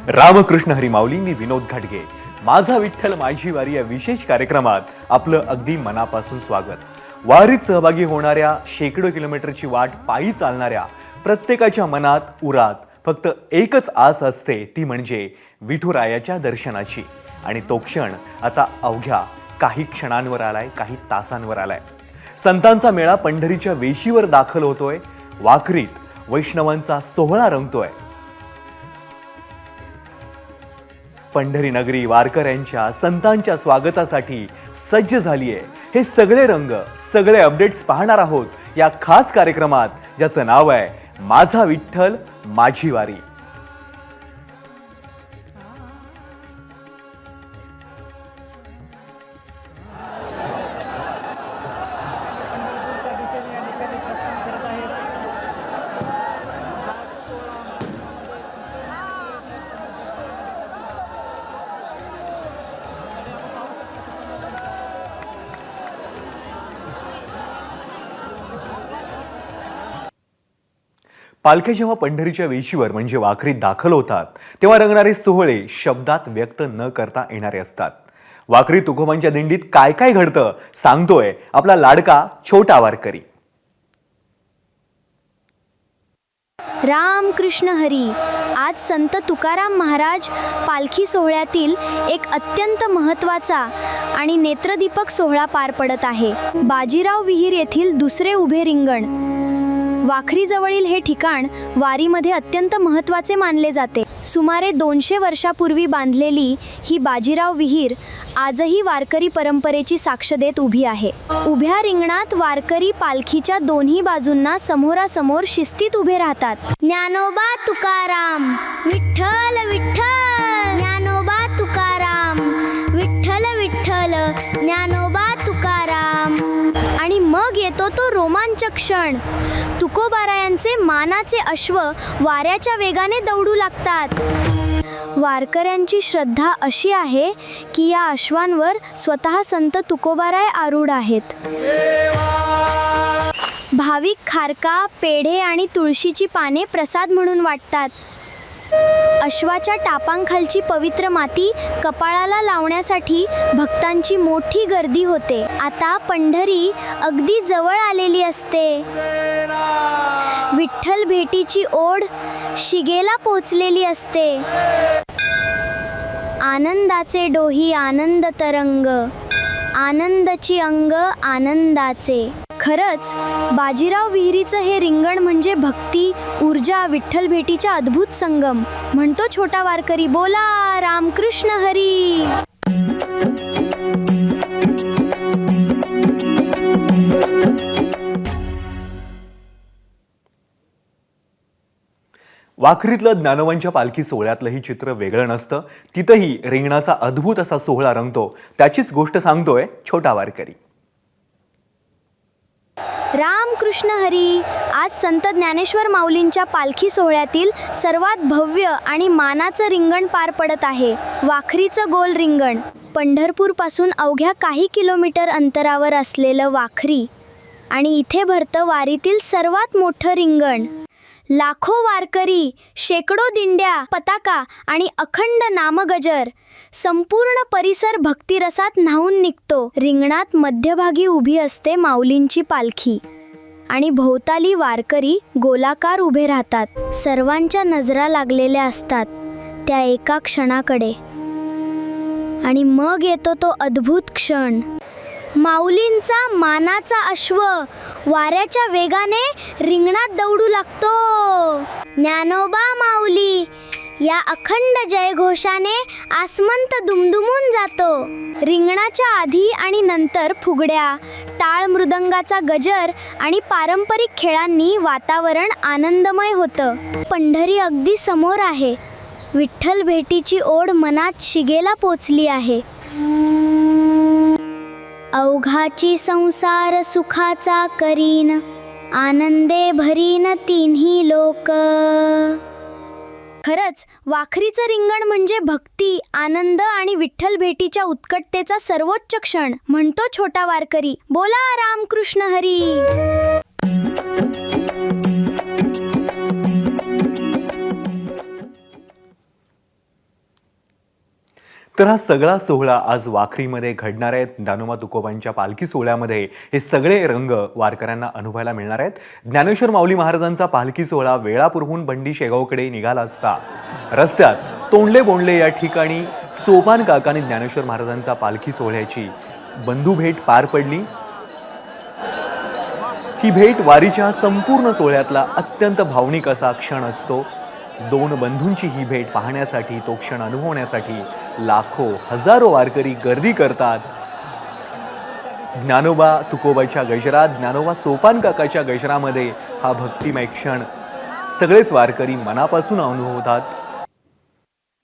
रामकृष्ण हरी माऊली. मी विनोद घाटगे. माझा विठ्ठल माझी वारी या विशेष कार्यक्रमात आपलं अगदी मनापासून स्वागत. वारीत सहभागी होणाऱ्या शेकडो किलोमीटरची वाट पायी चालणाऱ्या प्रत्येकाच्या मनात उरात फक्त एकच आस असते, ती म्हणजे विठुरायाच्या दर्शनाची. आणि तो क्षण आता अवघ्या काही क्षणांवर आलाय, काही तासांवर आलाय. संतांचा मेळा पंढरीच्या वेशीवर दाखल होतोय. वाखरीत वैष्णवांचा सोहळा रंगतोय. पंढरी नगरी वारकऱ्यांच्या संतांच्या स्वागतासाठी सज्ज झालीये. हे सगळे रंग, सगळे अपडेट्स पाहणार आहोत या खास कार्यक्रमात, ज्याचं नाव आहे माझा विठ्ठल माझी वारी. पालख्या जेव्हा पंढरीच्या वेशीवर म्हणजे वाखरीत दाखल होतात, तेव्हा रंगणारे सोहळे शब्दात व्यक्त न करता येणारे असतात. वाखरी तुकोबांच्या दिंडीत काय काय घडतं सांगतोय आपला लाडका छोटा वारकरी. रामकृष्ण हरी. आज संत तुकाराम महाराज पालखी सोहळ्यातील एक अत्यंत महत्त्वाचा आणि नेत्रदीपक सोहळा पार पडत आहे. बाजीराव विहीर येथील दुसरे उभे रिंगण. वाखरीजवळील हे ठिकाण वारीमध्ये अत्यंत महत्त्वाचे मानले जाते. सुमारे 200 वर्षापूर्वी बांधलेली ही बाजीराव विहीर आजही वारकरी परंपरेची साक्ष देत उभी आहे. उभ्या रिंगणात वारकरी पालखीच्या दोन्ही बाजूंना समोरासमोर शिस्तीत उभे राहतात. ज्ञानोबा तुकाराम विठ्ठल विठ्ठल, ज्ञानोबा तुकाराम विठ्ठल विठ्ठल, ज्ञानोबा तुकाराम. आणि मग येतो तो रोमांचक क्षण. तुकोबारायांचे मानाचे अश्व वाऱ्याच्या वेगाने दौडू लागतात. वारकऱ्यांची श्रद्धा अशी आहे की या अश्वांवर स्वतः संत तुकोबाराय आरूढ आहेत. भाविक खारका, पेढे आणि तुळशीची पाने प्रसाद म्हणून वाटतात. अश्वाच्या टापांखालची पवित्र माती कपाळाला लावण्यासाठी भक्तांची मोठी गर्दी होते. आता पंढरी अगदी जवळ आलेली असते. विठ्ठल भेटीची ओढ शिगेला पोहोचलेली असते. आनंदाचे डोही आनंद तरंग, आनंदाची अंग आनंदाचे. खरंच बाजीराव विहिरीचं हे रिंगण म्हणजे भक्ती, ऊर्जा, विठ्ठल भेटीचा अद्भुत संगम. म्हणतो छोटा वारकरी, बोला रामकृष्ण हरी. वाखरीतलं ज्ञानोबांच्या पालखी सोहळ्यातलंही चित्र वेगळं नसतं. तिथंही रिंगणाचा अद्भुत असा सोहळा रंगतो. त्याचीच गोष्ट सांगतोय छोटा वारकरी. रामकृष्ण हरी. आज संत ज्ञानेश्वर माऊलींच्या पालखी सोहळ्यातील सर्वात भव्य आणि मानाचं रिंगण पार पडत आहे. वाखरीचं गोल रिंगण. पंढरपूरपासून अवघ्या काही किलोमीटर अंतरावर असलेलं वाखरी आणि इथे भरतं वारीतील सर्वात मोठं रिंगण. लाखो वारकरी, शेकडो दिंड्या, पताका आणि अखंड नामगजर. संपूर्ण परिसर भक्तिरसात न्हाऊन निघतो. रिंगणात मध्यभागी उभी असते माऊलींची पालखी आणि भोवताली वारकरी गोलाकार उभे राहतात. सर्वांच्या नजरा लागलेल्या असतात त्या एका क्षणाकडे. आणि मग येतो तो अद्भुत क्षण. माऊलींचा मानाचा अश्व वाऱ्याच्या वेगाने रिंगणात दौडू लागतो. ज्ञानोबा माऊली या अखंड जयघोषाने आसमंत दुमदुमून जातो. रिंगणाच्या आधी आणि नंतर फुगड्या, टाळ मृदंगाचा गजर आणि पारंपरिक खेळांनी वातावरण आनंदमय होतं. पंढरी अगदी समोर आहे. विठ्ठल भेटीची ओढ मनात शिगेला पोचली आहे. अवघाची संसार सुखाचा करीन, आनंदे भरीन तिन्ही लोक. खरंच वाखरीचं रिंगण म्हणजे भक्ती, आनंद आणि विठ्ठल भेटीच्या उत्कटतेचा सर्वोच्च क्षण. म्हणतो छोटा वारकरी, बोला रामकृष्ण हरी. तर हा सगळा सोहळा आज वाखरीमध्ये घडणार आहे. ज्ञानोबा तुकोबांच्या पालखी सोहळ्यामध्ये हे सगळे रंग वारकऱ्यांना अनुभवायला मिळणार आहेत. ज्ञानेश्वर माऊली महाराजांचा पालखी सोहळा वेळापूरहून बंडी शेगावकडे निघाला असता रस्त्यात तोंडले बोंडले या ठिकाणी सोपान काकाने ज्ञानेश्वर महाराजांचा पालखी सोहळ्याची बंधू भेट पार पडली. ही भेट वारीच्या संपूर्ण सोहळ्यातला अत्यंत भावनिक असा क्षण असतो. दोन बंधूंची ही भेट पाहण्यासाठी, तो क्षण अनुभवण्यासाठी लाखो हजारो वारकरी गर्दी करतात. ज्ञानोबा तुकोबाच्या गजरात, ज्ञानोबा सोपान काकाच्या गजरामध्ये हा भक्तिमय क्षण सगळेच वारकरी मनापासून अनुभवतात.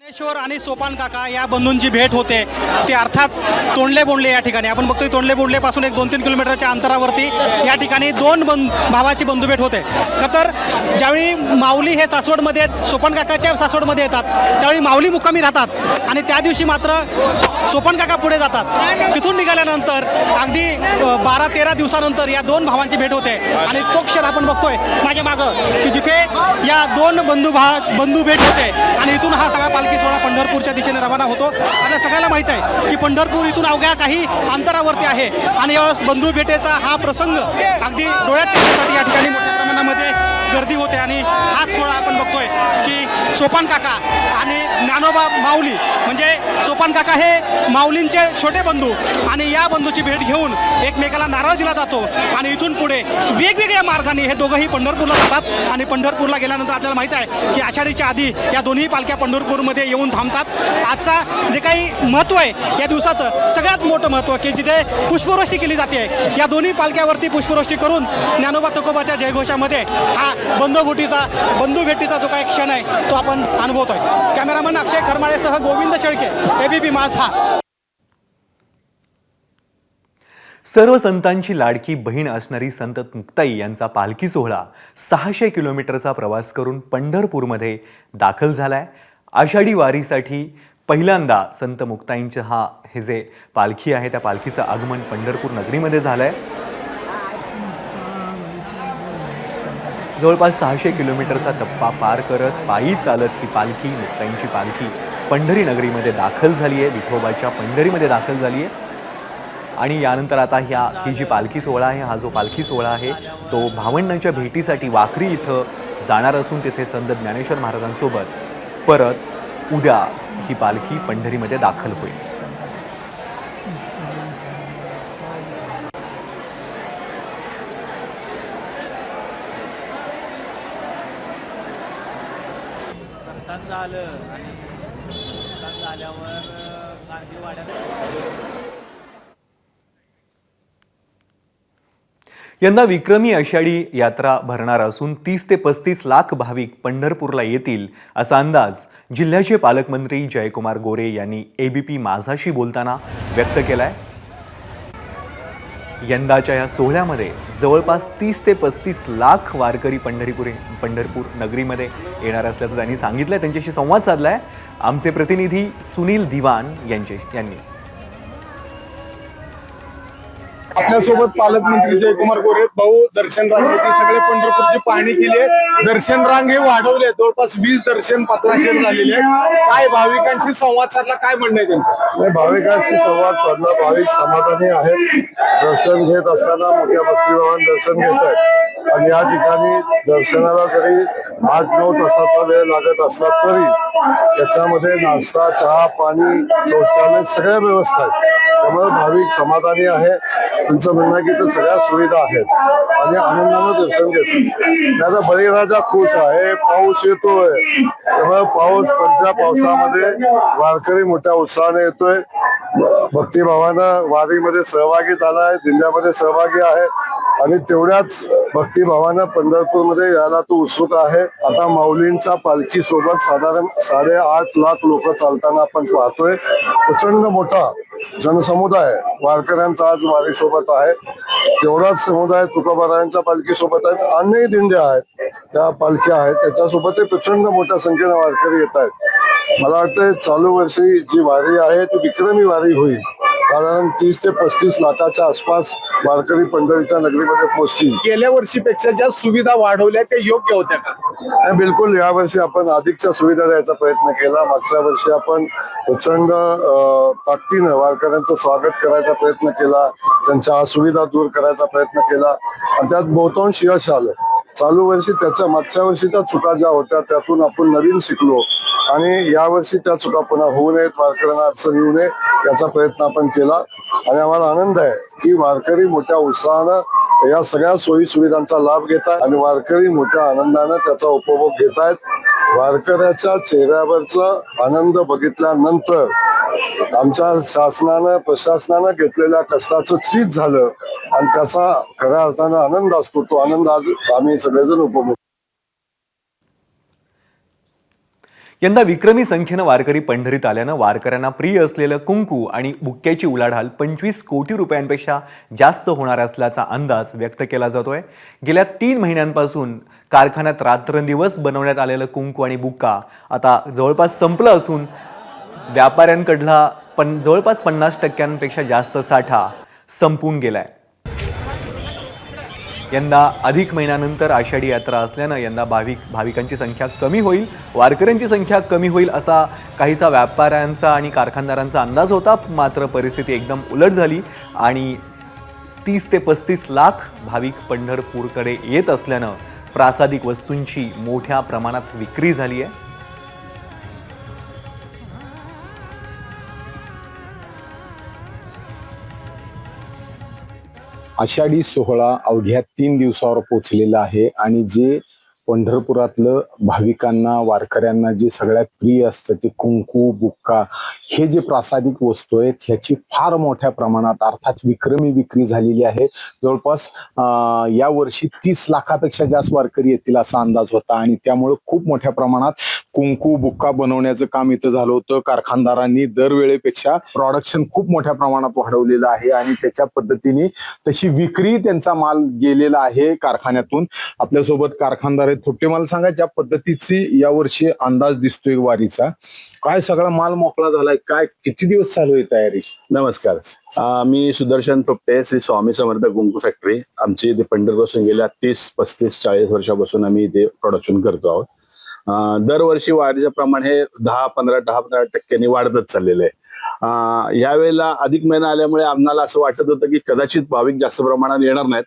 ज्ञानेश्वर आणि सोपान काका या बंधूंची भेट होते ते अर्थात तोंडले बोंडले या ठिकाणी आपण बघतोय. तोंडले बोंडले पासून एक 2-3 किलोमीटरच्या अंतरावरती या ठिकाणी दोन भावाची बंधू भेट होते. खरं तर ज्यावेळी माऊली हे सासवडमध्ये, सोपान काकाच्या सासवडमध्ये येतात त्यावेळी माऊली मुक्कामी राहतात आणि त्या दिवशी मात्र सोपान काका पुढे जातात. तिथून निघाल्यानंतर अगदी 12-13 दिवसानंतर या दोन भावांची भेट होते आणि तो क्षण आपण बघतोय माझ्या मागं की जिथे या दोन बंधू भेट होते आणि इथून हा सगळा पालखी सोहळा पंढरपूरच्या दिशेने रवाना होतो. आपल्या सगळ्याला माहीत आहे की पंढरपूर इथून अवघ्या काही अंतरावरती आहे आणि यावेळेस बंधू भेटेचा हा प्रसंग अगदी डोळ्यात ठेवण्यासाठी या ठिकाणी मोठ्या प्रमाणामध्ये गर्दी होते आणि हाच सोहळा आपण बघतोय की सोपान काका आणि ज्ञानोबा माऊली म्हणजे सोपान काका हे माऊलींचे छोटे बंधू आणि या बंधूची भेट घेऊन एकमेकाला नारळ दिला जातो आणि इथून पुढे वेगवेगळ्या मार्गाने हे दोघंही पंढरपूरला जातात आणि पंढरपूरला गेल्यानंतर आपल्याला माहीत आहे की आषाढीच्या आधी या दोन्ही पालख्या पंढरपूरमध्ये येऊन थांबतात. आजचा जे काही महत्त्व आहे या दिवसाचं सगळ्यात मोठं महत्त्व की जिथे पुष्पवृष्टी केली जाते, या दोन्ही पालख्यावरती पुष्पवृष्टी करून ज्ञानोबा तुकोबाच्या जयघोषामध्ये हा बंधू भेटीचा जो काही क्षण आहे तो आपण अनुभवतोय. कॅमेरामन अक्षय खरमाळेसह गोविंद शेळके, एबीपी माझा. सर्व संतांची लाडकी बहीण असणारी संत मुक्ताई यांचा पालखी सोहळा 600 किलोमीटरचा प्रवास करून पंढरपूरमध्ये दाखल झालाय. आषाढी वारीसाठी पहिल्यांदा संत मुक्ताईंचं हे जे पालखी आहे त्या पालखीचं आगमन पंढरपूर नगरीमध्ये झालंय. जवळपास 600 किलोमीटरचा टप्पा पार करत पायी चालत ही पालखी, मुक्ताईंची पालखी पंढरी नगरीमध्ये दाखल झाली आहे, विठोबाच्या पंढरीमध्ये दाखल झाली आहे. आणि यानंतर आता ही जी पालखी सोहळा आहे, हा जो पालखी सोहळा आहे तो भावंडांच्या भेटीसाठी वाखरी इथं जाणार असून तिथे संत ज्ञानेश्वर महाराजांसोबत परत उद्या ही पालखी पंढरीमध्ये दाखल होईल. झालं आणि झाल्यावर कांजी वाड्यात. यंदा विक्रमी आषाढी यात्रा भरणार असून 30 ते 35 लाख भाविक पंढरपूरला येतील असा अंदाज जिल्ह्याचे पालकमंत्री जयकुमार गोरे यांनी एबीपी माझाशी बोलताना व्यक्त केलाय. यंदाच्या या सोहळ्यामध्ये जवळपास 30 ते 35 लाख वारकरी पंढरपूर नगरीमध्ये येणार असल्याचं त्यांनी सांगितलंय. त्यांच्याशी संवाद साधलाय आमचे प्रतिनिधी सुनील दिवान यांनी. आपल्यासोबत पालकमंत्री जयकुमार गोरे भाऊ दर्शन रांगेची सगळे पंढरपूरची पाहणी केली आहे. दर्शन रांगे वाढवले, जवळपास 20 दर्शन पत्राशेर झालेले आहे. काय भाविकांशी संवाद साधला, काय म्हणणं आहे त्यांचं? भाविकांशी संवाद साधला. भाविक समाधानी आहेत. दर्शन घेत असताना मोठ्या भक्तिभावान दर्शन घेत आहेत आणि या ठिकाणी दर्शनाला जरी 8-9 तासाचा वेळ लागत असला तरी त्याच्यामध्ये नाश्ता, चहा, पाणी, शौचालय सगळ्या व्यवस्था आहेत. त्यामुळे भाविक समाधानी आहे. त्यांचं म्हणणं आहे की तर सगळ्या सुविधा आहेत आणि आनंदानं दर्शन घेतात. त्याचा बळीराजा खुश आहे. पाऊस येतोय त्यामुळे पडत्या पावसामध्ये वारकरी मोठ्या उत्साहाने येतोय. भक्तिभावानं वारीमध्ये सहभागी झालाय, दिंड्यामध्ये सहभागी आहे आणि तेवढ्याच भक्तिभावानं पंढरपूरमध्ये यायला तो उत्सुक आहे. आता माऊलींच्या पालखी सोबत साधारण 8.5 लाख लोक चालताना आपण पाहतोय. प्रचंड मोठा जनसमुदाय वारकऱ्यांचा आज वारी सोबत आहे. तेवढाच समुदाय तुकोबारायांच्या पालखी सोबत आहे. अन्य दिंड्या आहेत, त्या पालख्या आहेत, त्याच्यासोबत प्रचंड मोठ्या संख्येने वारकरी येत आहेत. मला वाटतं चालू वर्षी जी वारी आहे ती विक्रमी वारी होईल. साधारण 30 ते 35 लाखाच्या आसपास वारकरी पंढरीच्या नगरीमध्ये पोहोचतील. गेल्या वर्षीपेक्षा ज्या सुविधा वाढवल्या त्या योग्य होत्या का? आणि बिलकुल यावर्षी आपण अधिकच्या सुविधा द्यायचा प्रयत्न केला. मागच्या वर्षी आपण प्रचंड ताकदीनं वारकऱ्यांचं स्वागत करायचा प्रयत्न केला, त्यांच्या असुविधा दूर करायचा प्रयत्न केला आणि त्यात बहुतांश यश आलं. चालू वर्षी त्याच्या मागच्या वर्षीच्या चुका ज्या होत्या त्यातून आपण नवीन शिकलो आणि यावर्षी त्या चुका पुन्हा होऊ नयेत, वारकऱ्यांना अडचण येऊ नये याचा प्रयत्न आपण केला. आणि आम्हाला आनंद आहे की वारकरी मोठ्या उत्साहानं या सगळ्या सोयी सुविधांचा लाभ घेत आहेत आणि वारकरी मोठ्या आनंदानं त्याचा उपभोग घेत आहेत. वारकऱ्याच्या चेहऱ्यावरचा आनंद बघितल्यानंतर आमच्या शासनानं प्रशासनानं घेतलेल्या कष्टाचं चीज झालं आणि त्याचा खऱ्या अर्थानं आनंद असतो. तो आनंद आज आम्ही सगळेजण उपभोग. यंदा विक्रमी संख्येनं वारकरी पंढरीत आल्यानं वारकऱ्यांना प्रिय असलेलं कुंकू आणि बुक्क्याची उलाढाल 25 कोटी रुपयांपेक्षा जास्त होणार असल्याचा अंदाज व्यक्त केला जातोय. गेल्या 3 महिन्यांपासून कारखान्यात रात्रंदिवस बनवण्यात आलेलं कुंकू आणि बुक्का आता जवळपास संपलं असून व्यापाऱ्यांकडला जवळपास 50% जास्त साठा संपून गेलाय. यंदा अधिक महिन्यानंतर आषाढी यात्रा असल्यानं यंदा भाविकांची संख्या कमी होईल, वारकऱ्यांची संख्या कमी होईल असा काहीसा व्यापाऱ्यांचा आणि कारखानदारांचा अंदाज होता. मात्र परिस्थिती एकदम उलट झाली आणि 30 ते 35 लाख भाविक पंढरपूरकडे येत असल्यानं प्रासादिक वस्तूंची मोठ्या प्रमाणात विक्री झाली आहे. आषाढी सोहळा अवघ्या 3 दिवसावर पोचलेला आहे आणि जे पंढरपुरातलं भाविकांना वारकऱ्यांना जे सगळ्यात प्रिय असतं ते कुंकू बुक्का हे जे प्रासादिक वस्तू आहेत ह्याची फार मोठ्या प्रमाणात अर्थात विक्रमी विक्री झालेली आहे. जवळपास या वर्षी 30 लाखापेक्षा जास्त वारकरी येतील असा अंदाज होता आणि त्यामुळे खूप मोठ्या प्रमाणात कुंकू बुक्का बनवण्याचं काम इथं झालं होतं. कारखानदारांनी दरवेळेपेक्षा प्रोडक्शन खूप मोठ्या प्रमाणात वाढवलेलं आहे आणि त्याच्या पद्धतीने तशी विक्री त्यांचा माल गेलेला आहे कारखान्यातून. आपल्यासोबत कारखानदार आहेत. थोडे मला सांगा ज्या पद्धतीची यावर्षी अंदाज दिसतोय वारीचा, काय सगळा माल मोकळा झालाय, काय किती दिवस चालू आहे तयारी? नमस्कार, मी सुदर्शन थोपटे, श्री स्वामी समर्थ कुंकू फॅक्टरी. आमची इथे पंढरपासून गेल्या 30-35-40 वर्षापासून आम्ही इथे प्रोडक्शन करतो आहोत. दरवर्षी वारीचं प्रमाण हे 10-15% वाढतच चाललेलं आहे. यावेळेला अधिक महिना आल्यामुळे आम्हाला असं वाटत होतं की कदाचित भाविक जास्त प्रमाणात येणार नाहीत,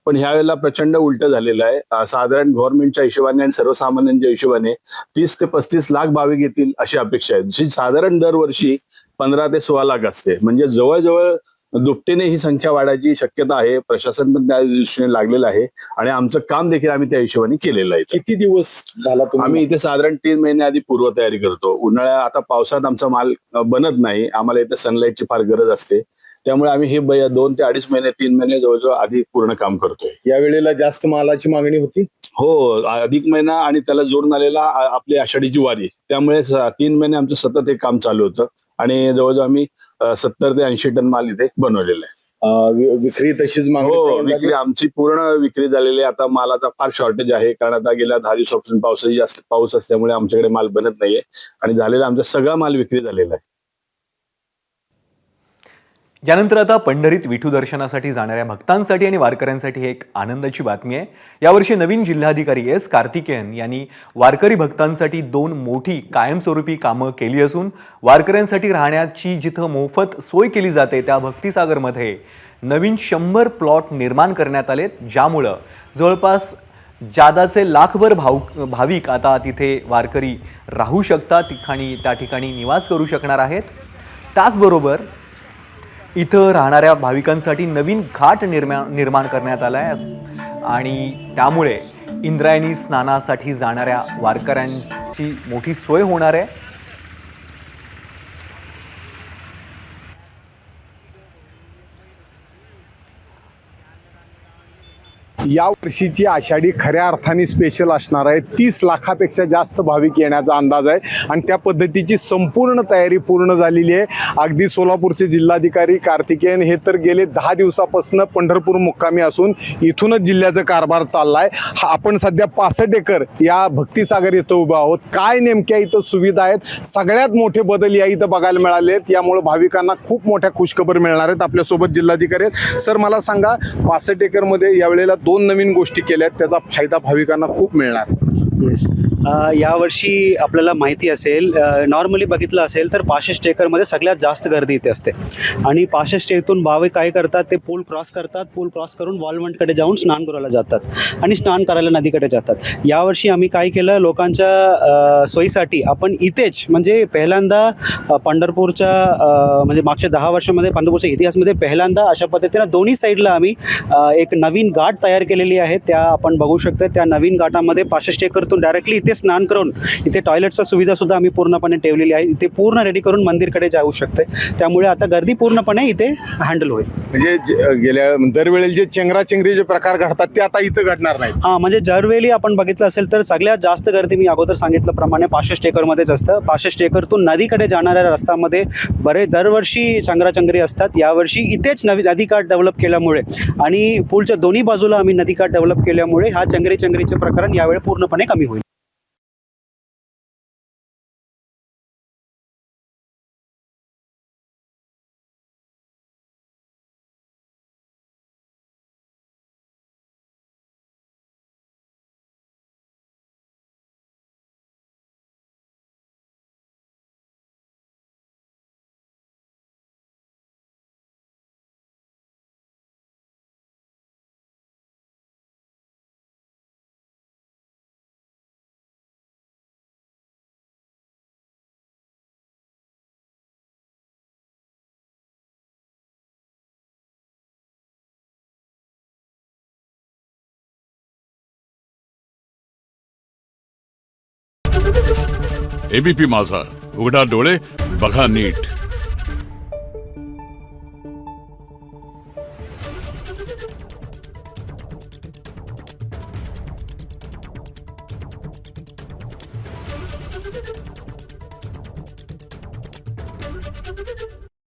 पण ह्यावेळेला प्रचंड उलट झालेलं आहे. साधारण गव्हर्नमेंटच्या हिशोबाने आणि सर्वसामान्यांच्या हिशोबाने 30 ते 35 लाख भाविक येतील अशी अपेक्षा आहे. जी साधारण दरवर्षी 15 ते 16 लाख असते. म्हणजे जवळजवळ दुपटीने ही संख्या वाढायची शक्यता आहे. प्रशासन पण त्या दृष्टीने लागलेलं आहे आणि आमचं काम देखील आम्ही त्या हिशोबाने केलेलं आहे. किती दिवस झाला आम्ही इथे साधारण 3 महिने आधी पूर्वतयारी करतो. उन्हाळ्यात आता पावसात आमचा माल बनत नाही, आम्हाला इथे सनलाईटची फार गरज असते, त्यामुळे आम्ही हे 2 ते 2.5 महिने 3 महिने जवळजवळ आधी पूर्ण काम करतोय. या वेळेला जास्त मालाची मागणी होती? हो, अधिक महिना आणि त्याला जोडून आलेला आपली आषाढीची वारी, त्यामुळे 3 महिने आमचं सतत हे काम चालू होतं आणि जवळजवळ आम्ही 70 ते 80 टन माल इथे बनवलेला आहे. विक्री तशीच मागणी? हो, विक्री आमची पूर्ण विक्री झालेली आहे. आता मालाचा फार शॉर्टेज आहे, कारण आता गेल्या 10 दिवसापासून पाऊस असल्यामुळे आमच्याकडे माल बनत नाहीये आणि झालेला आमचा सगळा माल विक्री झालेला आहे. यानंतर आता पंढरीत विठू दर्शनासाठी जाणाऱ्या भक्तांसाठी आणि वारकऱ्यांसाठी एक आनंदाची बातमी आहे. यावर्षी नवीन जिल्हाधिकारी एस कार्तिकेयन यांनी वारकरी भक्तांसाठी 2 मोठी कायमस्वरूपी कामं केली असून वारकऱ्यांसाठी राहण्याची जिथं मोफत सोय केली जाते त्या भक्तिसागरमध्ये नवीन 100 प्लॉट निर्माण करण्यात आलेत, ज्यामुळं जवळपास जादाचे लाखभर भाविक आता तिथे वारकरी राहू शकतात आणि त्या ठिकाणी निवास करू शकणार आहेत. त्याचबरोबर इथं राहणाऱ्या भाविकांसाठी नवीन घाट निर्माण करण्यात आला आहे आणि त्यामुळे इंद्रायणी स्नानासाठी जाणाऱ्या वारकऱ्यांची मोठी सोय होणार आहे. या वर्षीची आषाढी खऱ्या अर्थाने स्पेशल असणार आहे. 30 लाखापेक्षा जास्त भाविक येण्याचा अंदाज आहे आणि त्या पद्धतीची संपूर्ण तयारी पूर्ण झालेली आहे. अगदी सोलापूरचे जिल्हाधिकारी कार्तिकेयन हे तर गेले 10 दिवसापासून पंढरपूर मुक्कामी असून इथूनच जिल्ह्याचा कारभार चाललाय. आपण सध्या 65 एकर या भक्तिसागर इथं उभा आहोत. काय नेमक्या इथं सुविधा आहेत, सगळ्यात मोठे बदल या इथं बघायला मिळाले आहेत. यामुळे भाविकांना खूप मोठ्या खुशखबर मिळणार आहेत. आपल्यासोबत जिल्हाधिकारी आहेत. सर, मला सांगा, 65 एकरमध्ये यावेळेला 2 नवीन गोष्टी केल्या आहेत, त्याचा फायदा भाविकांना खूप मिळणार. येस, यावर्षी आपल्याला माहिती असेल, नॉर्मली बघितलं असेल तर 65 एकरमध्ये सगळ्यात जास्त गर्दी इथे असते आणि 65 एकरतून भाविक काय करतात, ते पूल क्रॉस करतात. पूल क्रॉस करून वालवंटकडे जाऊन स्नान करायला जातात आणि स्नान करायला नदीकडे जातात. यावर्षी आम्ही काय केलं, लोकांच्या सोयीसाठी आपण इथेच, म्हणजे पहिल्यांदा पंढरपूरच्या म्हणजे मागच्या 10 वर्षामध्ये पंढरपूरच्या इतिहासमध्ये पहिल्यांदा अशा पद्धतीनं दोन्ही साईडला आम्ही एक नवीन घाट तयार केलेली आहे. त्या आपण बघू शकतो. त्या नवीन घाटामध्ये 65 एकरतून डायरेक्टली इथे स्नान करून इथे टॉयलेटचा सुविधा सुद्धा आम्ही पूर्णपणे ठेवलेली आहे. इथे पूर्ण रेडी करून मंदिरकडे जाऊ शकते. त्यामुळे आता गर्दी पूर्णपणे इथे हँडल होईल. म्हणजे गेल्या दरवेळेला जे चेंगराचेंगरी जे प्रकार घडतात ते आता इथं घडणार नाही. हां, म्हणजे दरवेळी आपण बघितलं असेल तर सगळ्यात जास्त गर्दी मी अगोदर सांगितल्याप्रमाणे 65 एकरमध्येच असतं. 65 एकरतून नदीकडे जाणाऱ्या रस्त्यामध्ये दरवर्षी चंगराचंगरी असतात. यावर्षी इथेच नदीकाठ डेव्हलप केल्यामुळे आणि पूलच्या दोन्ही बाजूला आम्ही नदीकाठ डेव्हलप केल्यामुळे हा चंगरीचे प्रकरण यावेळी पूर्णपणे कमी होईल. एबीपी माझा, उघडा डोळे बघा नीट.